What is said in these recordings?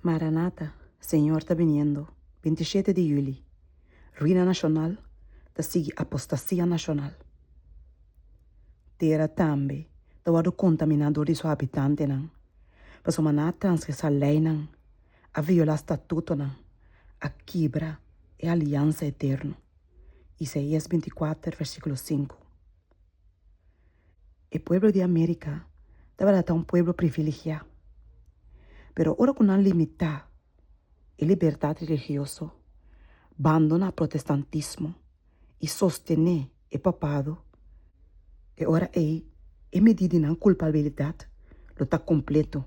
Maranata, Senhor está viniendo. 27 de julho. Ruína nacional, ta sigue apostasia nacional. Terra também, ta wado contaminador de sua habitante nan. Paso maná transgressar lei nan, a violar estatuto nan, a quebra e aliança eterno. Isaías 24, versículo 5. El pueblo de América estava um pueblo privilegiado. Pero ora con una limitada e liberdade religiosa, abandona o protestantismo e sostener o papado, e ora é medida na culpabilidade, lo está completo,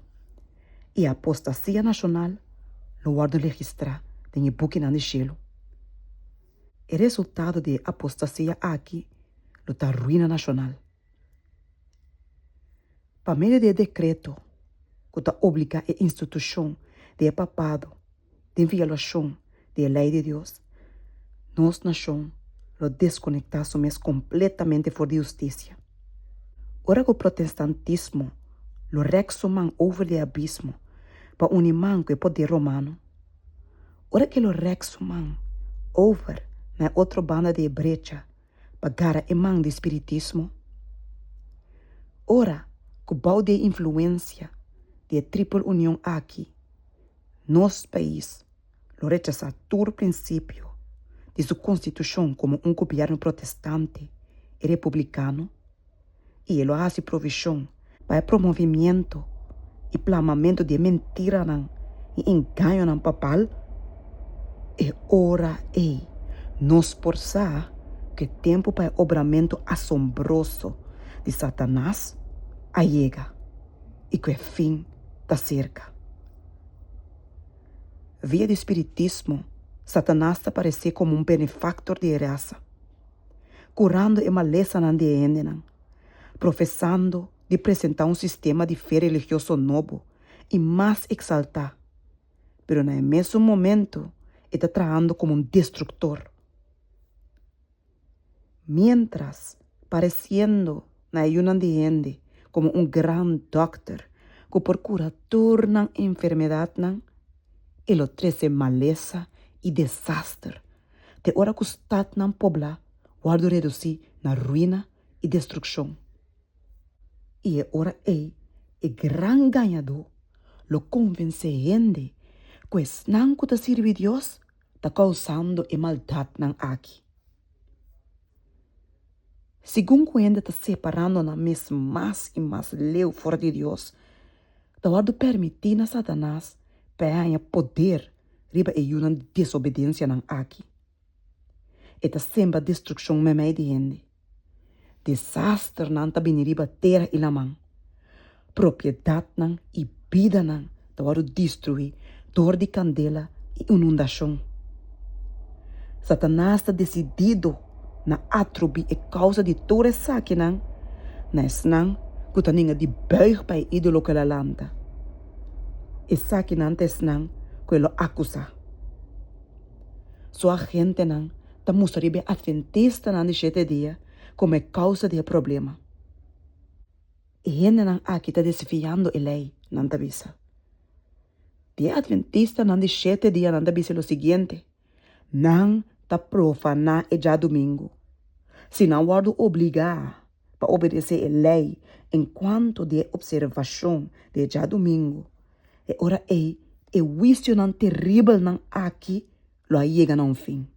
e a apostasia nacional lo guarda registrar em book na cielo. O resultado de apostasia aqui lo está ruína nacional. Para meio de decreto, que está obriga a instituição de papado, de violação da lei de Deus, nossa nação lo desconecta somos completamente fora de justiça. Ora que o protestantismo lo rexoman over de abismo para unir com o poder romano, ora que lo rexoman over na outra banda de brecha para gara e man de espiritismo, ora que o bau de influência de triple união aqui, nosso país, lo rechaza todo princípio de sua constituição como governo protestante e republicano, e ele faz provisão para o promovimento e plamamento de mentira e engano papal, e ora nos forçar que tempo para o obramento assombroso de Satanás chega e que o fim está cerca. Via do espiritismo, Satanás aparece como benefactor de raça, curando a maleza de ende, professando de apresentar sistema de fé religioso novo e mais exaltar, pero no mesmo momento está trabalhando como destructor. Mientras, parecendo na ayuna de ende como gran doctor que procura tornar enfermedade, ele oferece maleza e desastre, de hora que o estado não pobla, guarda reduzir na ruína e destruição. E é hora o gran ganhador, lo convence gente que es não que serve Deus, está causando a maldade nan aqui. Segundo ainda está separando na mesma mais e mais leu fora de Deus, está guarda permitir a Satanás para ganhar poder riba e uma desobediência nan aqui. Eta sempre destruição memei de gente. Desastre nan ta bini riba terra e lamang. Propriedade nan e vida nan ta waru destruir dor de candela e inundação. Satanás está decidido na atribuir a causa de toda essa que nan, nes nan, que ta ninga de buig para ídolo que la lanta. Essa que nan tes nan, que lo acusa. Sua gente nan, ta mostraria adventista nan de 7 dias como causa do problema. E gente nan aqui está desviando a lei, nan ta bisa. De adventista nan de 7 dias nan ta bisa lo seguinte, nan ta profanar e já domingo. Se não guardo obrigar para obedecer a lei enquanto de observação de já domingo, e ora o juízo nan terrível nan aqui lo chega a um fim.